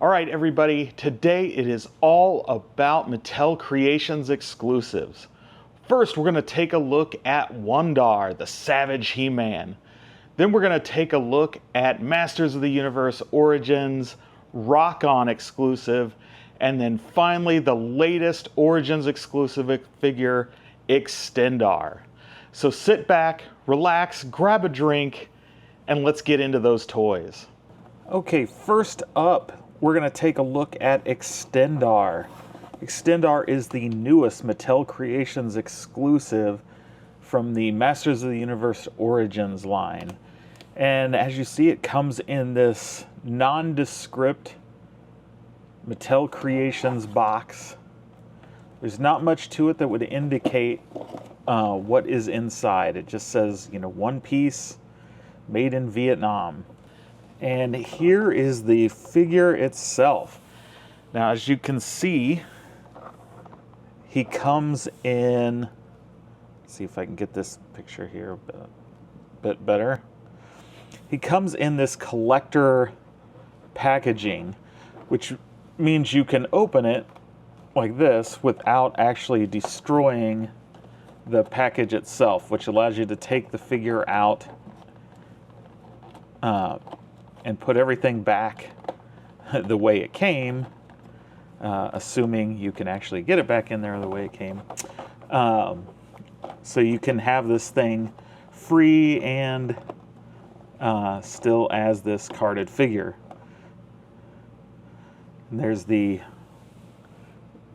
All right, everybody, today it is all about Mattel Creations exclusives. First, we're going to take a look at Wun-dar the Savage He-man. Then we're going to take a look at Masters of the Universe Origins, Rokkon exclusive, and then finally the latest Origins exclusive figure, Extendar. So sit back, relax, grab a drink, and let's get into those toys. Okay, first up, we're going to take a look at Extendar. Extendar is the newest Mattel Creations exclusive from the Masters of the Universe Origins line. And as you see, it comes in this nondescript Mattel Creations box. There's not much to it that would indicate what is inside. It just says, one piece, made in Vietnam. And here is the figure itself. Now, as you can see, he comes in, let's see if I can get this picture here a bit better. He comes in this collector packaging, which means you can open it like this without actually destroying the package itself, which allows you to take the figure out and put everything back the way it came, assuming you can actually get it back in there the way it came. So you can have this thing free and still as this carded figure. And there's the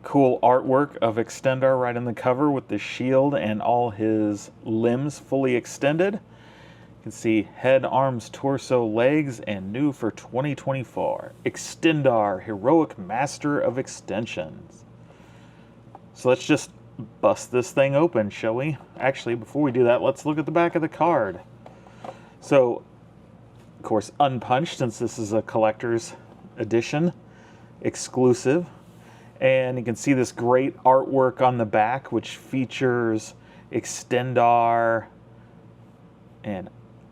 cool artwork of Extendar right on the cover with the shield and all his limbs fully extended. You can see head, arms, torso, legs, and new for 2024, Extendar, Heroic Master of Extensions. So let's just bust this thing open, shall we? Actually, before we do that, let's look at the back of the card. So, of course, unpunched, since this is a collector's edition, exclusive. And you can see this great artwork on the back, which features Extendar and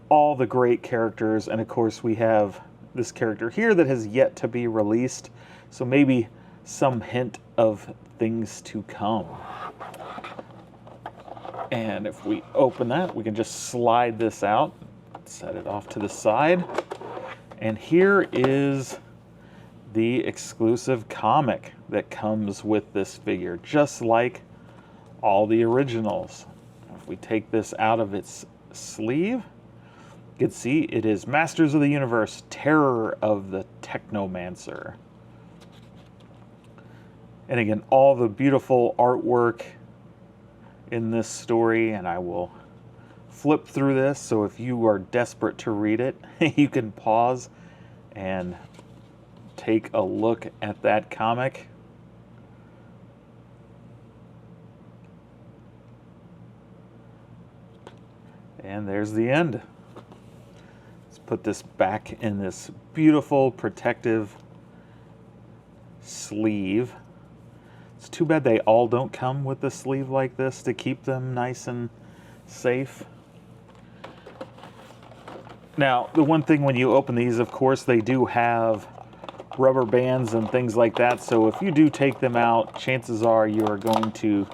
all the great characters. And of course, we have this character here that has yet to be released. So maybe some hint of things to come. And if we open that, we can just slide this out, set it off to the side. And here is the exclusive comic that comes with this figure, just like all the originals. If we take this out of its sleeve, you can see it is Masters of the Universe, Terror of the Technomancer. And again, all the beautiful artwork in this story, and I will flip through this, so if you are desperate to read it, you can pause and take a look at that comic. And there's the end. Let's put this back in this beautiful protective sleeve. It's too bad they all don't come with a sleeve like this to keep them nice and safe. Now, the one thing when you open these, of course, they do have rubber bands and things like that. So if you do take them out, chances are you are going to,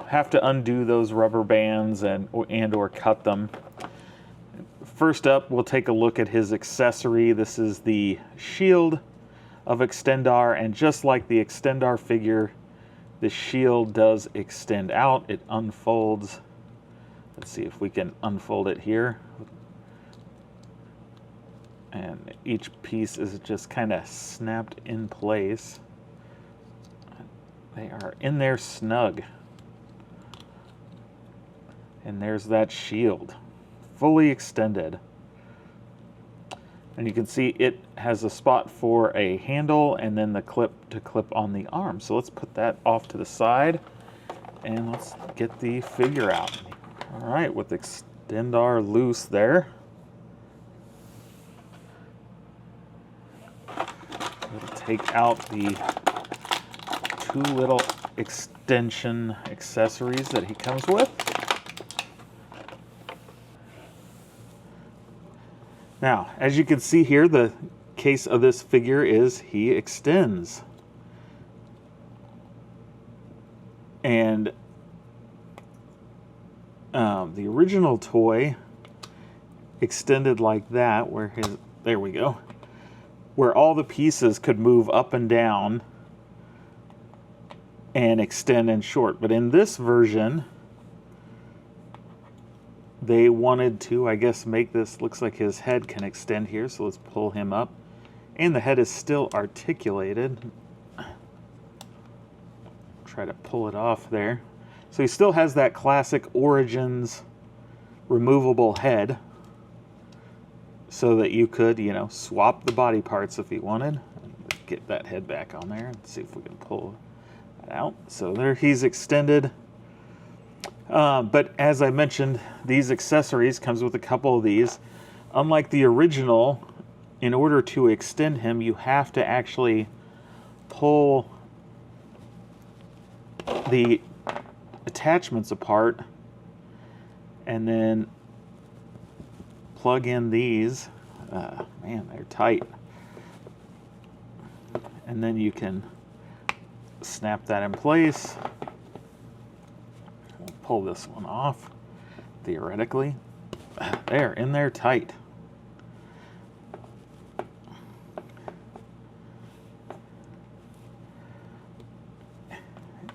have to undo those rubber bands and or cut them. First up, we'll take a look at his accessory. This is the shield of Extendar, and just like the Extendar figure, the shield does extend out. It unfolds. Let's see if we can unfold it here. And each piece is just kind of snapped in place. They are in there snug. And there's that shield, fully extended. And you can see it has a spot for a handle and then the clip to clip on the arm. So let's put that off to the side and let's get the figure out. All right, with Extendar loose there. We'll take out the two little extension accessories that he comes with. Now, as you can see here, the case of this figure is he extends. And the original toy extended like that, where there we go, where all the pieces could move up and down and extend and short. But in this version, they wanted to, I guess, make this, looks like his head can extend here, so let's pull him up. And the head is still articulated. Try to pull it off there. So he still has that classic Origins removable head, so that you could, you know, swap the body parts if you wanted. Get that head back on there and see if we can pull that out. So there he's extended. But as I mentioned, these accessories comes with a couple of these. Unlike the original, in order to extend him, you have to actually pull the attachments apart and then plug in these. Man, they're tight. And then you can snap that in place. Pull this one off, theoretically. There, in there tight.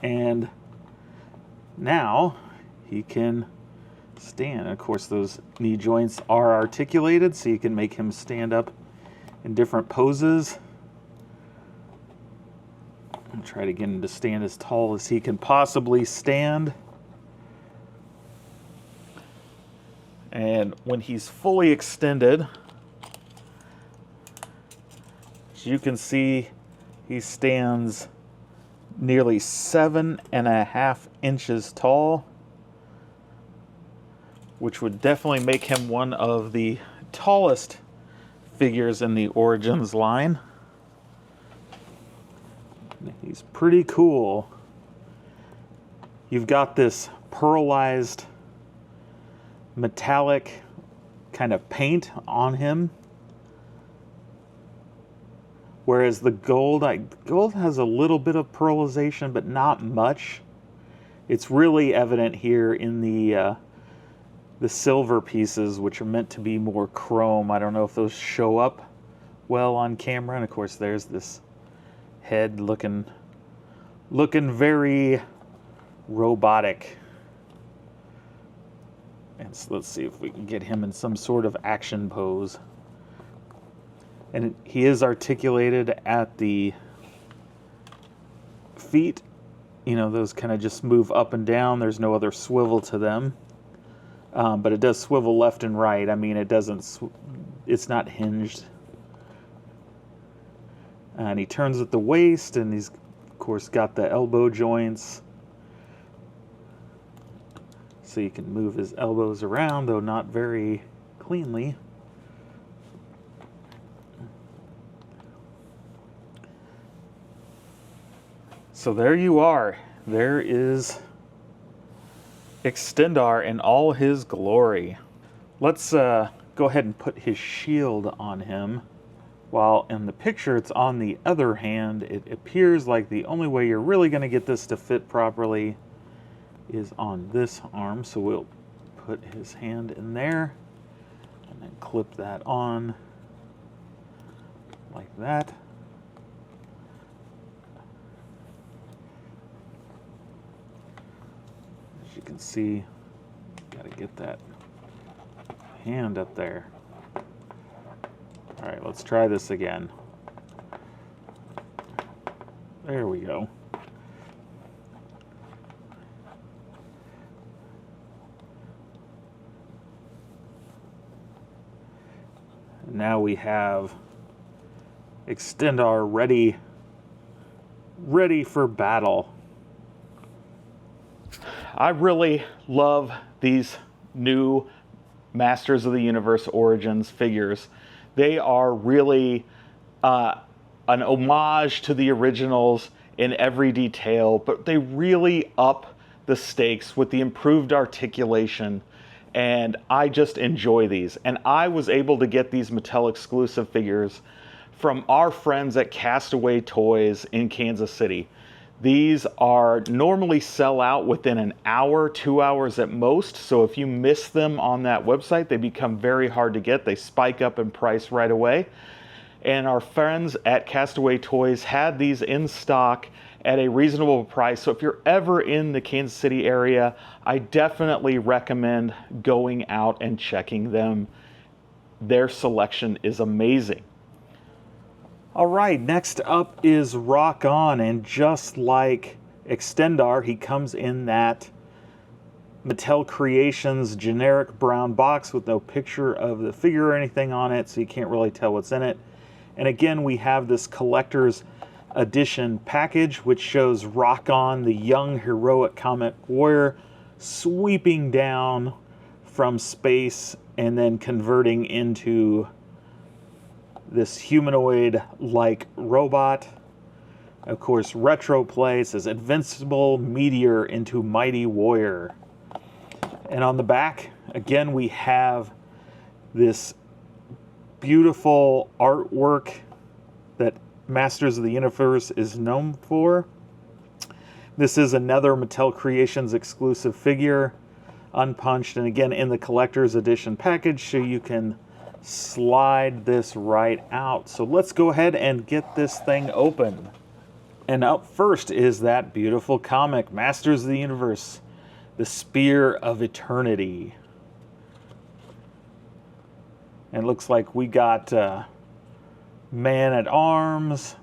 And now he can stand. Of course, those knee joints are articulated, so you can make him stand up in different poses. And try to get him to stand as tall as he can possibly stand. And when he's fully extended, as you can see, he stands nearly 7.5 inches tall, which would definitely make him one of the tallest figures in the Origins line. He's pretty cool. You've got this pearlized metallic kind of paint on him, whereas the gold has a little bit of pearlization, but not much. It's really evident here in the silver pieces, which are meant to be more chrome. I don't know if those show up well on camera. And of course, there's this head looking very robotic. And so let's see if we can get him in some sort of action pose. And he is articulated at the feet. You know, those kind of just move up and down. There's no other swivel to them. But it does swivel left and right. I mean, it's not hinged. And he turns at the waist, and he's, of course, got the elbow joints. So you can move his elbows around, though not very cleanly. So there you are. There is Extendar in all his glory. Let's go ahead and put his shield on him. While in the picture it's on the other hand, it appears like the only way you're really going to get this to fit properly is on this arm. So we'll put his hand in there and then clip that on like that. As you can see, got to get that hand up there. All right, let's try this again. There we go. Now we have Extendar ready for battle. I really love these new Masters of the Universe Origins figures. They are really an homage to the originals in every detail, but they really up the stakes with the improved articulation, and I just enjoy these. And I was able to get these Mattel exclusive figures from our friends at Castaway Toys in Kansas City. These are normally sell out within an hour, 2 hours at most. So if you miss them on that website, they become very hard to get. They spike up in price right away. And our friends at Castaway Toys had these in stock at a reasonable price. So if you're ever in the Kansas City area, I definitely recommend going out and checking them. Their selection is amazing. All right, next up is Rokkon, and just like Extendar, he comes in that Mattel Creations generic brown box with no picture of the figure or anything on it, so you can't really tell what's in it. And again, we have this collector's edition package, which shows Rokkon, the young heroic comic warrior, sweeping down from space and then converting into this humanoid-like robot. Of course, retro play says invincible meteor into mighty warrior. And on the back, again, we have this beautiful artwork that Masters of the Universe is known for. This is another Mattel Creations exclusive figure, unpunched, and again in the collector's edition package, so you can slide this right out. So let's go ahead and get this thing open. And up first is that beautiful comic, Masters of the Universe, the Spear of Eternity. And it looks like we got Man-at-Arms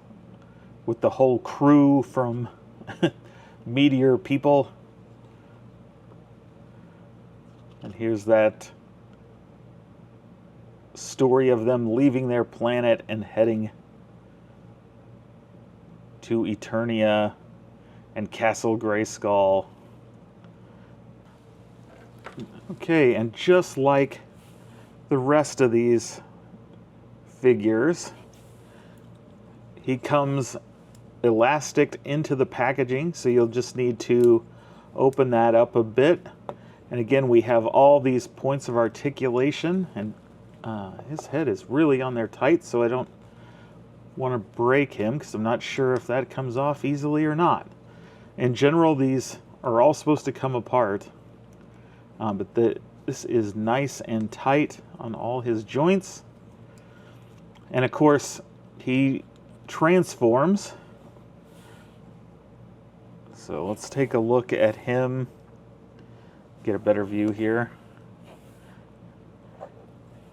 with the whole crew from Meteor People. And here's that story of them leaving their planet and heading to Eternia and Castle Grayskull. Okay, and just like the rest of these figures, he comes elastic into the packaging, so you'll just need to open that up a bit. And again, we have all these points of articulation, and his head is really on there tight, so I don't want to break him because I'm not sure if that comes off easily or not. In general, these are all supposed to come apart, but this is nice and tight on all his joints. And of course, he transforms. So let's take a look at him, get a better view here.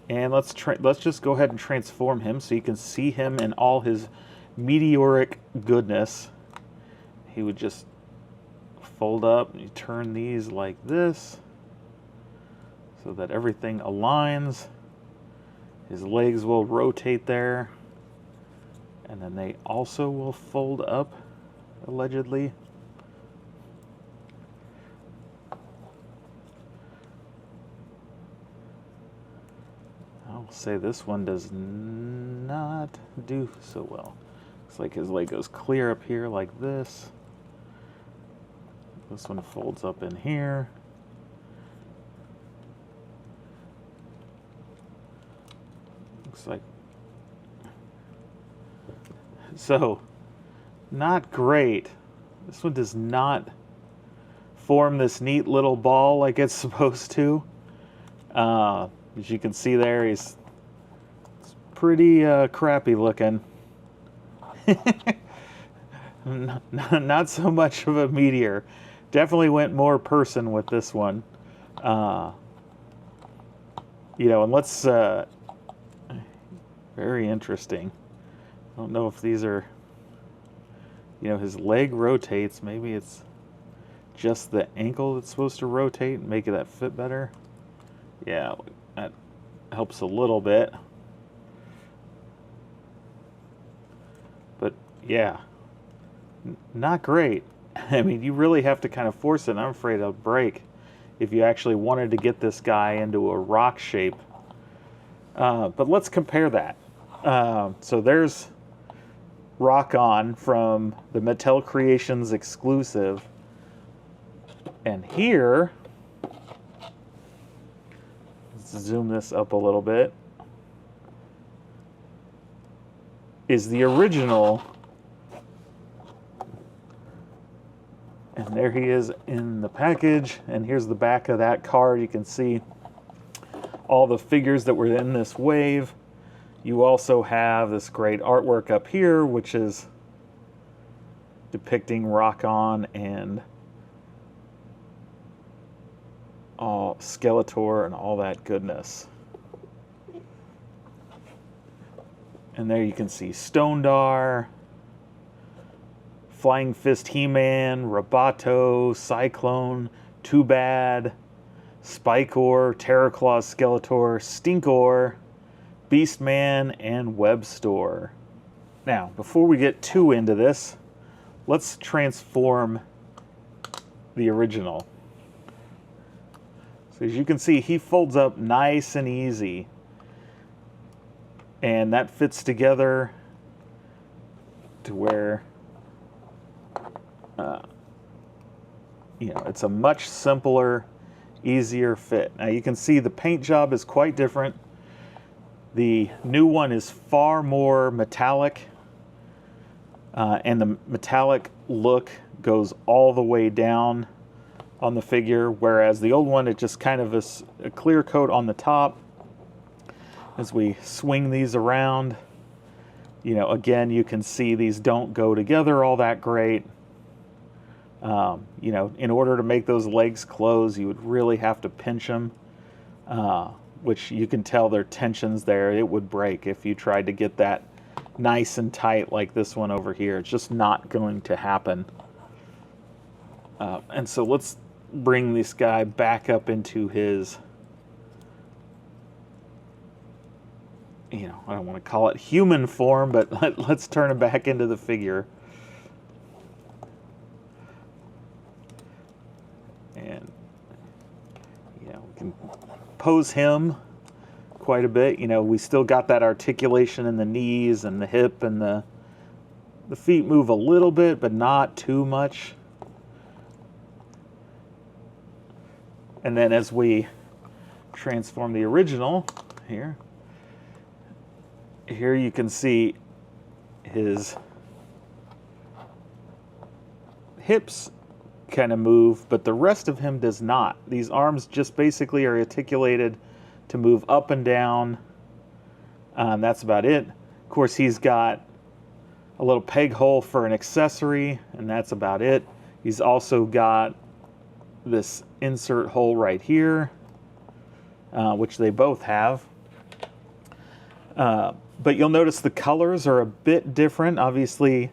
And let's just go ahead and transform him so you can see him in all his meteoric goodness. He would just fold up and you turn these like this so that everything aligns. His legs will rotate there, and then they also will fold up, allegedly. I'll say this one does not do so well. Looks like his leg goes clear up here like this. This one folds up in here. Looks like... So, not great. This one does not form this neat little ball like it's supposed to. As you can see there, it's pretty crappy looking. Not so much of a meteor. Definitely went more person with this one. You know, and let's... very interesting. I don't know if these are... You know, his leg rotates. Maybe it's just the ankle that's supposed to rotate and make that fit better. Yeah, that helps a little bit. But yeah, not great. I mean, you really have to kind of force it. I'm afraid it'll break if you actually wanted to get this guy into a rock shape. But let's compare that. So there's Rokkon from the Mattel Creations exclusive. And here, let's zoom this up a little bit. is the original. And there he is in the package. And here's the back of that card. You can see all the figures that were in this wave. You also have this great artwork up here, which is depicting Rokkon and Skeletor and all that goodness. And there you can see Extendar, Flying Fist He-man, Roboto, Cyclone, Too Bad, Spikor, Terraclaw Skeletor, Stinkor, Beastman, and Webstor. Now, before we get too into this, let's transform the original. So as you can see, he folds up nice and easy. And that fits together to where, it's a much simpler, easier fit. Now you can see the paint job is quite different. The new one is far more metallic, and the metallic look goes all the way down on the figure, whereas the old one, it just kind of is a clear coat on the top. As we swing these around, again, you can see these don't go together all that great. In order to make those legs close, you would really have to pinch them, which you can tell there are tensions there. It would break if you tried to get that nice and tight like this one over here. It's just not going to happen. And so let's bring this guy back up into his, I don't want to call it human form, but let's turn him back into the figure. And, we can pose him quite a bit. We still got that articulation in the knees and the hip, and the feet move a little bit, but not too much. And then as we transform the original here you can see his hips kind of move, but the rest of him does not. These arms just basically are articulated to move up and down. That's about it. Of course, he's got a little peg hole for an accessory, and that's about it. He's also got this insert hole right here, which they both have. But you'll notice the colors are a bit different. Obviously,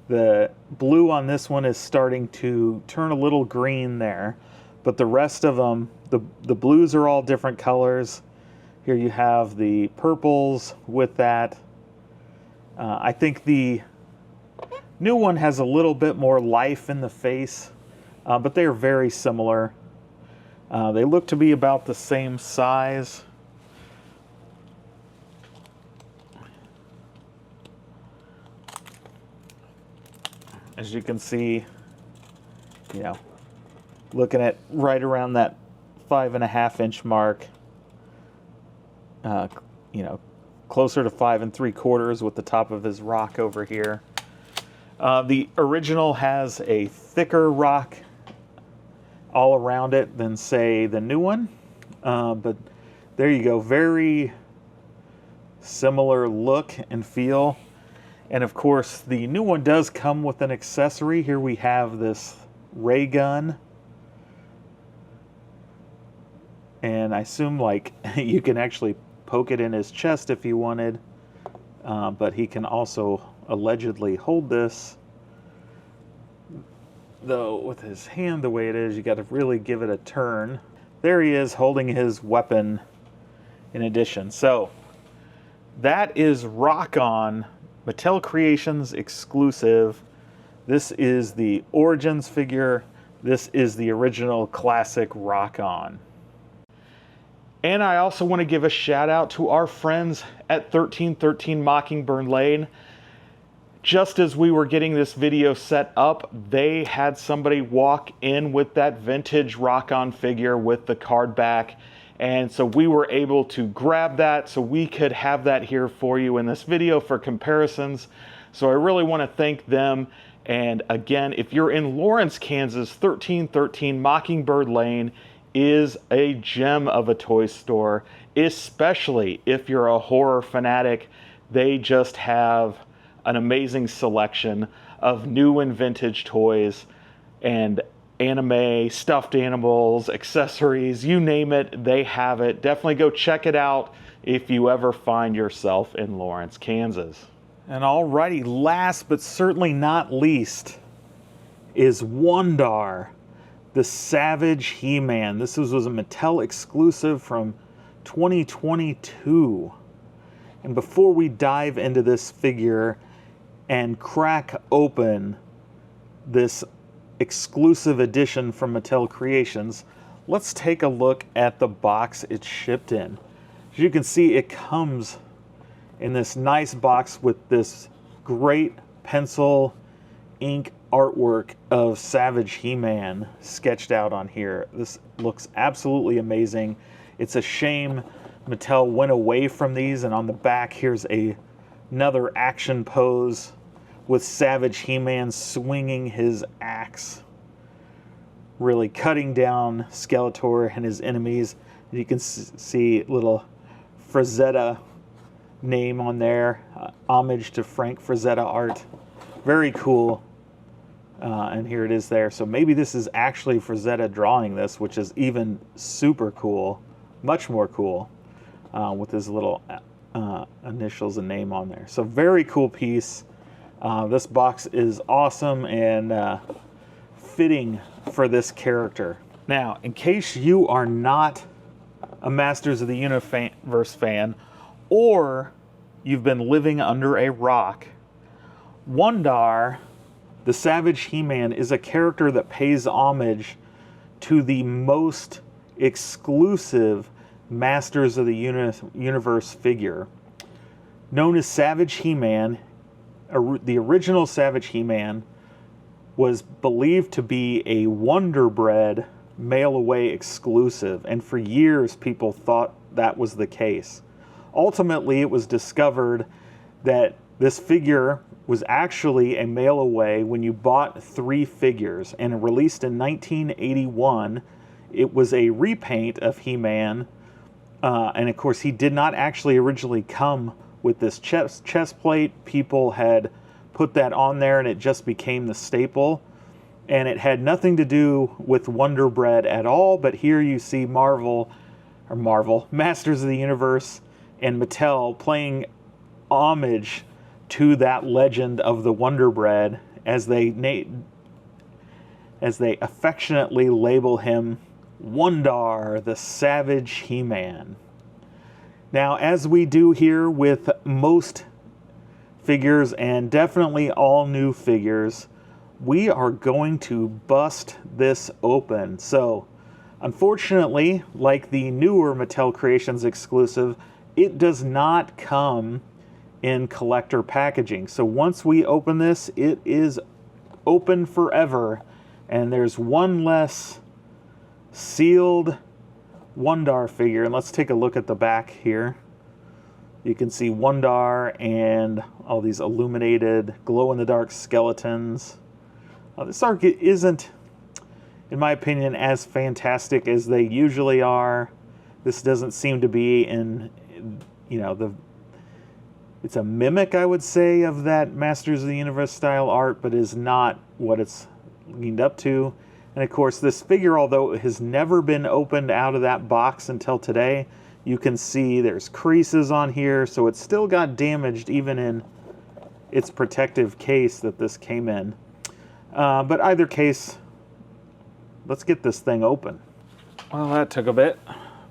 the blue on this one is starting to turn a little green there, but the rest of them, the blues are all different colors. Here you have the purples with that. I think the new one has a little bit more life in the face, but they are very similar. They look to be about the same size. As you can see, looking at right around that 5.5 inch mark, closer to 5 3/4 with the top of his rock over here. The original has a thicker rock all around it than, say, the new one. But there you go, very similar look and feel. And of course, the new one does come with an accessory. Here we have this ray gun. And I assume you can actually poke it in his chest if you wanted. But he can also allegedly hold this. Though with his hand the way it is, you got to really give it a turn. There he is holding his weapon in addition. So that is Rokkon, Mattel Creations exclusive. This is the Origins figure. This is the original classic Rokkon. And I also want to give a shout out to our friends at 1313 Mockingbird Lane. Just as we were getting this video set up, they had somebody walk in with that vintage Rokkon figure with the card back, And so we were able to grab that so we could have that here for you in this video for comparisons. So I really want to thank them. And again, if you're in Lawrence, Kansas, 1313 Mockingbird Lane is a gem of a toy store, especially if you're a horror fanatic. They just have an amazing selection of new and vintage toys and anime, stuffed animals, accessories, you name it, they have it. Definitely go check it out if you ever find yourself in Lawrence, Kansas. And alrighty, last but certainly not least is Wun-dar the Savage He-man. This was a Mattel exclusive from 2022. And before we dive into this figure and crack open this exclusive edition from Mattel Creations, let's take a look at the box it's shipped in. As you can see, it comes in this nice box with this great pencil ink artwork of Savage He-man sketched out on here. This looks absolutely amazing. It's a shame Mattel went away from these, and on the back here's another action pose with Savage He-man swinging his axe, really cutting down Skeletor and his enemies. You can see little Frazetta name on there, homage to Frank Frazetta art. Very cool. And here it is there. So maybe this is actually Frazetta drawing this, which is even super cool, much more cool, with his little initials and name on there. So very cool piece. This box is awesome and fitting for this character. Now, in case you are not a Masters of the Universe fan, or you've been living under a rock, Wun-dar the Savage He-man is a character that pays homage to the most exclusive Masters of the Universe figure. Known as Savage He-man, the original Savage He-man was believed to be a Wonder Bread mail-away exclusive, and for years people thought that was the case. Ultimately, it was discovered that this figure was actually a mail-away when you bought 3 figures, and released in 1981. It was a repaint of He-man, and of course he did not actually originally come with this chest plate. People had put that on there and it just became the staple, and it had nothing to do with Wonder Bread at all. But here you see Masters of the Universe and Mattel playing homage to that legend of the Wonder Bread as they affectionately label him Wun-dar the Savage He-man. Now, as we do here with most figures, and definitely all new figures, we are going to bust this open. So, unfortunately, like the newer Mattel Creations exclusive, it does not come in collector packaging. So once we open this, it is open forever, and there's one less sealed Wun-dar figure. And let's take a look at the back here. You can see Wun-dar and all these illuminated glow-in-the-dark skeletons. This art isn't, in my opinion, as fantastic as they usually are. This doesn't seem to be in, it's a mimic, I would say, of that Masters of the Universe style art, but is not what it's leaned up to. And of course, this figure, although it has never been opened out of that box until today, you can see there's creases on here, so it still got damaged even in its protective case that this came in. But either case, let's get this thing open. Well, that took a bit.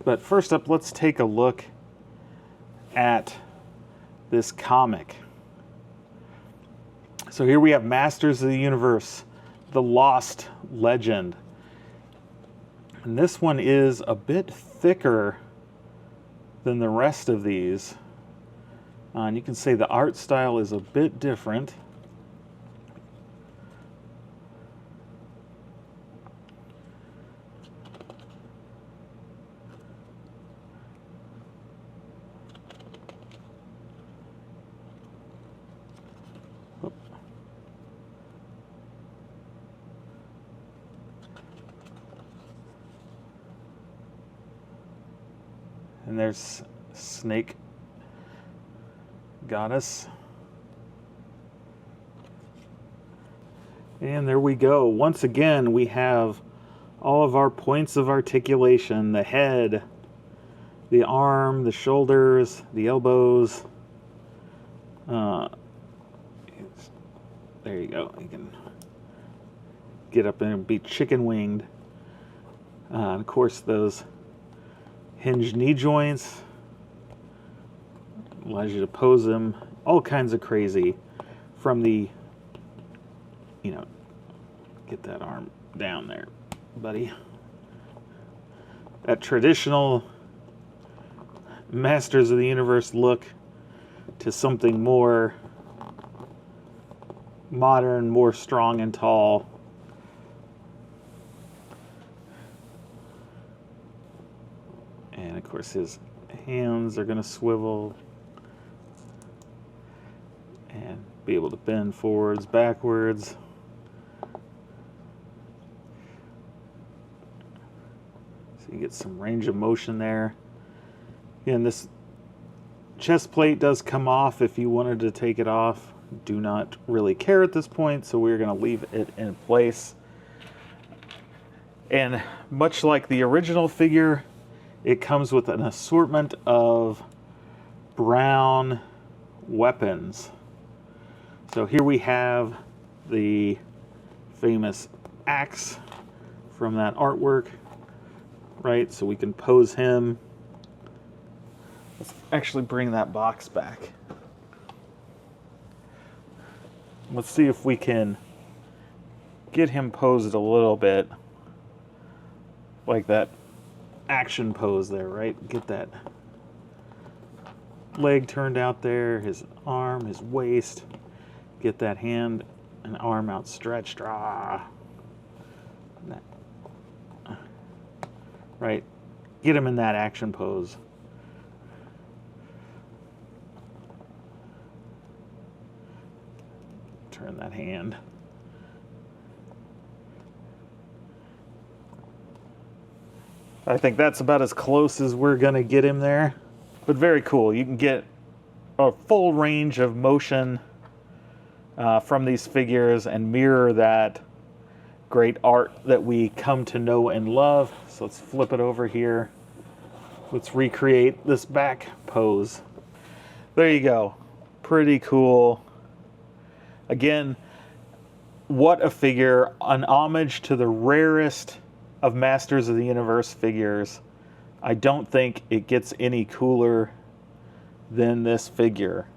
But first up, let's take a look at this comic. So here we have Masters of the Universe, The Lost Legend. And this one is a bit thicker than the rest of these. And you can say the art style is a bit different. And there's Snake Goddess. And there we go. Once again, we have all of our points of articulation: the head, the arm, the shoulders, the elbows. There you go. You can get up and be chicken winged. And of course, those hinged knee joints allows you to pose them. All kinds of crazy. From the, get that arm down there, buddy. That traditional Masters of the Universe look to something more modern, more strong and tall. And of course his hands are going to swivel and be able to bend forwards, backwards. So you get some range of motion there. And this chest plate does come off if you wanted to take it off. Do not really care at this point, so we're going to leave it in place. And much like the original figure, it comes with an assortment of brown weapons. So here we have the famous axe from that artwork, right? So we can pose him. Let's actually bring that box back. Let's see if we can get him posed a little bit like that action pose there, right? Get that leg turned out there, his arm, his waist. Get that hand and arm outstretched. Right? Get him in that action pose. Turn that hand. I think that's about as close as we're going to get him there. But very cool. You can get a full range of motion from these figures and mirror that great art that we come to know and love. So let's flip it over here. Let's recreate this back pose. There you go. Pretty cool. Again, what a figure. An homage to the rarest of Masters of the Universe figures. I don't think it gets any cooler than this figure.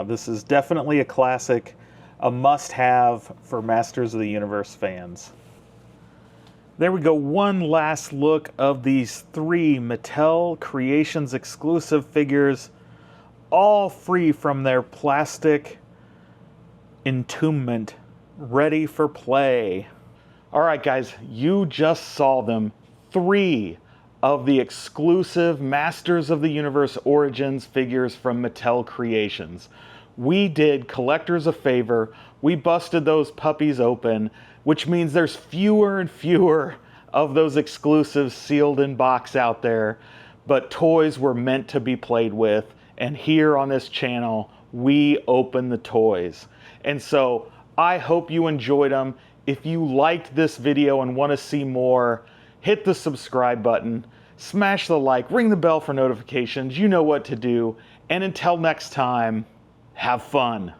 This is definitely a classic, a must-have for Masters of the Universe fans. There we go. One last look of these 3 Mattel Creations exclusive figures, all free from their plastic entombment, ready for play. All right, guys, you just saw them. 3 of the exclusive Masters of the Universe Origins figures from Mattel Creations. We did collectors a favor. We busted those puppies open, which means there's fewer and fewer of those exclusives sealed in box out there. But toys were meant to be played with, and here on this channel, we open the toys. And so I hope you enjoyed them. If you liked this video and want to see more, hit the subscribe button, smash the like, ring the bell for notifications. You know what to do. And until next time, have fun.